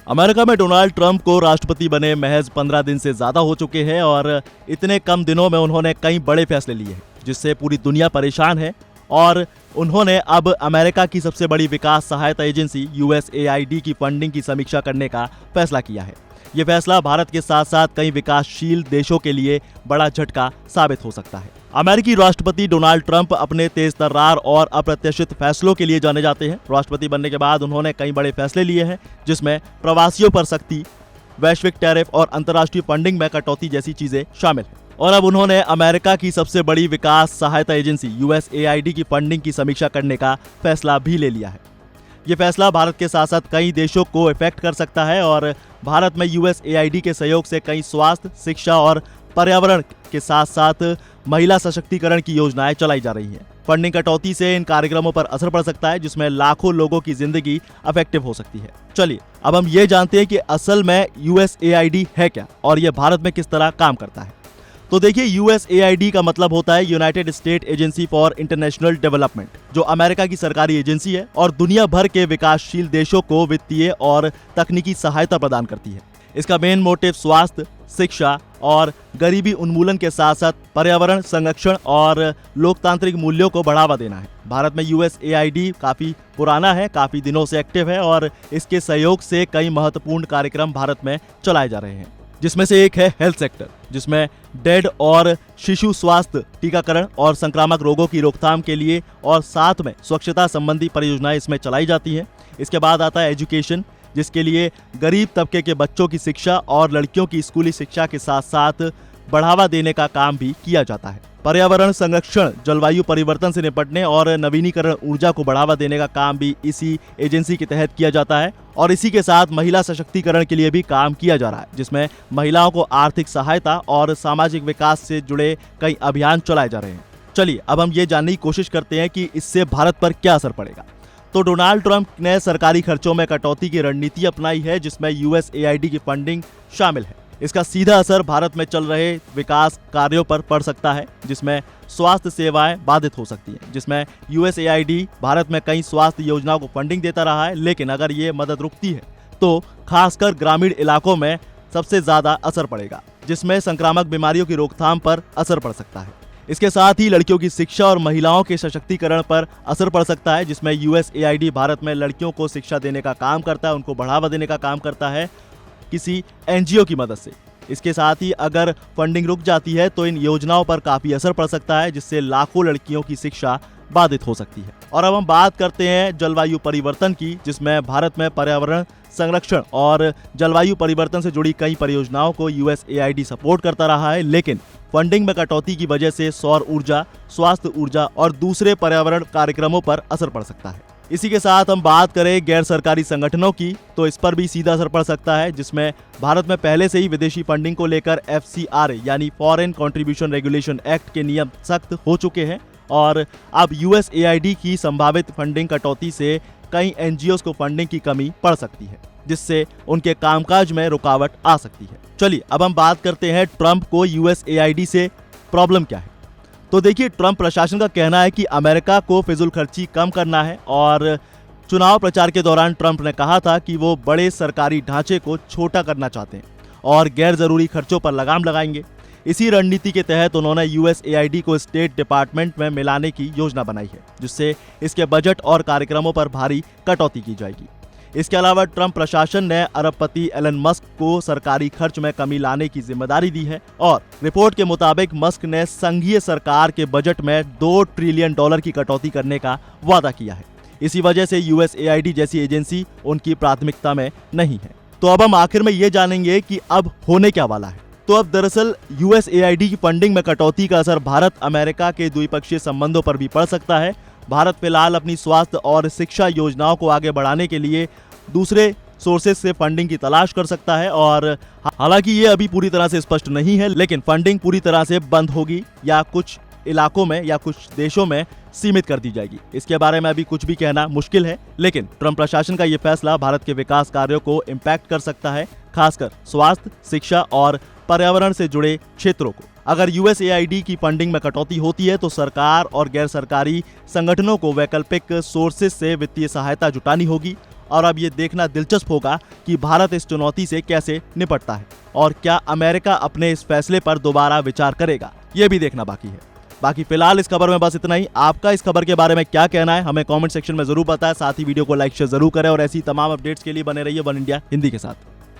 America में Donald Trump को राष्ट्रपति बने महज 15 दिन से ज्यादा हो चुके हैं और इतने कम दिनों में उन्होंने कई बड़े फैसले लिए हैं जिससे पूरी दुनिया परेशान है। और उन्होंने अब अमेरिका की सबसे बड़ी विकास सहायता एजेंसी USAID की फंडिंग की समीक्षा करने का फैसला किया है। ये फैसला भारत के साथ साथ कई विकासशील देशों के लिए बड़ा झटका साबित हो सकता है। अमेरिकी राष्ट्रपति डोनाल्ड ट्रंप अपने तेज तर्रार और अप्रत्याशित फैसलों के लिए जाने जाते हैं। राष्ट्रपति बनने के बाद उन्होंने कई बड़े फैसले लिए हैं जिसमें प्रवासियों पर सख्ती, वैश्विक टैरिफ और अंतर्राष्ट्रीय फंडिंग में कटौती जैसी चीजें शामिल हैं। और अब उन्होंने अमेरिका की सबसे बड़ी विकास सहायता एजेंसी USAID की फंडिंग की समीक्षा करने का फैसला भी ले लिया है। ये फैसला भारत के साथ साथ कई देशों को इफेक्ट कर सकता है और भारत में USAID के सहयोग से कई स्वास्थ्य, शिक्षा और पर्यावरण के साथ साथ महिला सशक्तिकरण की योजनाएं चलाई जा रही हैं। फंडिंग कटौती से इन कार्यक्रमों पर असर पड़ सकता है जिसमें लाखों लोगों की जिंदगी अफेक्टिव हो सकती है। चलिए अब हम ये जानते हैं कि असल में USAID है क्या और ये भारत में किस तरह काम करता है। तो देखिए, USAID का मतलब होता है United state agency for international development, जो अमेरिका की सरकारी एजेंसी है और दुनिया भर के विकासशील देशों को वित्तीय और तकनीकी सहायता प्रदान करती है। इसका मेन मोटिव स्वास्थ्य, शिक्षा और गरीबी उन्मूलन के साथ साथ पर्यावरण संरक्षण और लोकतांत्रिक मूल्यों को बढ़ावा देना है। भारत में USAID काफी पुराना है, काफी दिनों से एक्टिव है और इसके सहयोग से कई महत्वपूर्ण कार्यक्रम भारत में चलाए जा रहे हैं, जिसमें से एक है हेल्थ सेक्टर, जिसमें डेड और शिशु स्वास्थ्य, टीकाकरण और संक्रामक रोगों की रोकथाम के लिए और साथ में स्वच्छता संबंधी परियोजनाएं इसमें चलाई जाती हैं। इसके बाद आता है एजुकेशन, जिसके लिए गरीब तबके के बच्चों की शिक्षा और लड़कियों की स्कूली शिक्षा के साथ साथ बढ़ावा देने का काम भी किया जाता है। पर्यावरण संरक्षण, जलवायु परिवर्तन से निपटने और नवीनीकरण ऊर्जा को बढ़ावा देने का काम भी इसी एजेंसी के तहत किया जाता है। और इसी के साथ महिला सशक्तिकरण के लिए भी काम किया जा रहा है, जिसमें महिलाओं को आर्थिक सहायता और सामाजिक विकास से जुड़े कई अभियान चलाए जा रहे हैं। चलिए अब हम ये जानने की कोशिश करते हैं कि इससे भारत पर क्या असर पड़ेगा। तो डोनाल्ड ट्रंप ने सरकारी खर्चों में कटौती की रणनीति अपनाई है जिसमें USAID की फंडिंग शामिल है। इसका सीधा असर भारत में चल रहे विकास कार्यों पर पड़ सकता है, जिसमें स्वास्थ्य सेवाएं बाधित हो सकती हैं, जिसमें USAID भारत में कई स्वास्थ्य योजनाओं को फंडिंग देता रहा है, लेकिन अगर ये मदद रुकती है तो खासकर ग्रामीण इलाकों में सबसे ज्यादा असर पड़ेगा, जिसमें संक्रामक बीमारियों की रोकथाम पर असर पड़ सकता है। इसके साथ ही लड़कियों की शिक्षा और महिलाओं के सशक्तिकरण पर असर पड़ सकता है, जिसमें USAID भारत में लड़कियों को शिक्षा देने का काम करता है, उनको बढ़ावा देने का काम करता है किसी NGO की मदद से। इसके साथ ही अगर फंडिंग रुक जाती है तो इन योजनाओं पर काफी असर पड़ सकता है, जिससे लाखों लड़कियों की शिक्षा बाधित हो सकती है। और अब हम बात करते हैं जलवायु परिवर्तन की, जिसमें भारत में पर्यावरण संरक्षण और जलवायु परिवर्तन से जुड़ी कई परियोजनाओं को USAID सपोर्ट करता रहा है, लेकिन फंडिंग में कटौती की वजह से सौर ऊर्जा, स्वास्थ्य ऊर्जा और दूसरे पर्यावरण कार्यक्रमों पर असर पड़ सकता है। इसी के साथ हम बात करें गैर सरकारी संगठनों की, तो इस पर भी सीधा असर पड़ सकता है, जिसमें भारत में पहले से ही विदेशी फंडिंग को लेकर FCRA यानी फॉरेन कंट्रीब्यूशन रेगुलेशन एक्ट के नियम सख्त हो चुके हैं और अब USAID की संभावित फंडिंग कटौती से कई NGOs को फंडिंग की कमी पड़ सकती है, जिससे उनके कामकाज में रुकावट आ सकती है। चलिए अब हम बात करते हैं ट्रंप को USAID से प्रॉब्लम क्या है। तो देखिए, ट्रंप प्रशासन का कहना है कि अमेरिका को फिजूल खर्ची कम करना है और चुनाव प्रचार के दौरान ट्रंप ने कहा था कि वो बड़े सरकारी ढांचे को छोटा करना चाहते हैं और गैर जरूरी खर्चों पर लगाम लगाएंगे। इसी रणनीति के तहत उन्होंने USAID को स्टेट डिपार्टमेंट में मिलाने की योजना बनाई है, जिससे इसके बजट और कार्यक्रमों पर भारी कटौती की जाएगी। इसके अलावा ट्रंप प्रशासन ने अरबपति एलन मस्क को सरकारी खर्च में कमी लाने की जिम्मेदारी दी है और रिपोर्ट के मुताबिक मस्क ने संघीय सरकार के बजट में $2 ट्रिलियन की कटौती करने का वादा किया है। इसी वजह से USAID जैसी एजेंसी उनकी प्राथमिकता में नहीं है। तो अब हम आखिर में ये जानेंगे कि अब होने क्या वाला है। तो अब दरअसल USAID की फंडिंग में कटौती का असर भारत अमेरिका के द्विपक्षीय संबंधों पर भी पड़ सकता है। भारत फिलहाल अपनी स्वास्थ्य और शिक्षा योजनाओं को आगे बढ़ाने के लिए दूसरे सोर्सेज से फंडिंग की तलाश कर सकता है और हालांकि ये अभी पूरी तरह से स्पष्ट नहीं है, लेकिन फंडिंग पूरी तरह से बंद होगी या कुछ इलाकों में या कुछ देशों में सीमित कर दी जाएगी, इसके बारे में अभी कुछ भी कहना मुश्किल है। लेकिन ट्रंप प्रशासन का ये फैसला भारत के विकास कार्यों को इम्पैक्ट कर सकता है, खासकर स्वास्थ्य, शिक्षा और पर्यावरण से जुड़े क्षेत्रों को। अगर USAID की फंडिंग में कटौती होती है तो सरकार और गैर सरकारी संगठनों को वैकल्पिक सोर्सेज से वित्तीय सहायता जुटानी होगी और अब ये देखना दिलचस्प होगा कि भारत इस चुनौती से कैसे निपटता है और क्या अमेरिका अपने इस फैसले पर दोबारा विचार करेगा, ये भी देखना बाकी है। बाकी फिलहाल इस खबर में बस इतना ही। आपका इस खबर के बारे में क्या कहना है हमें कमेंट सेक्शन में जरूर बताएं। साथ ही वीडियो को लाइक शेयर जरूर करें और ऐसी तमाम अपडेट्स के लिए बने रहिए वन इंडिया हिंदी के साथ।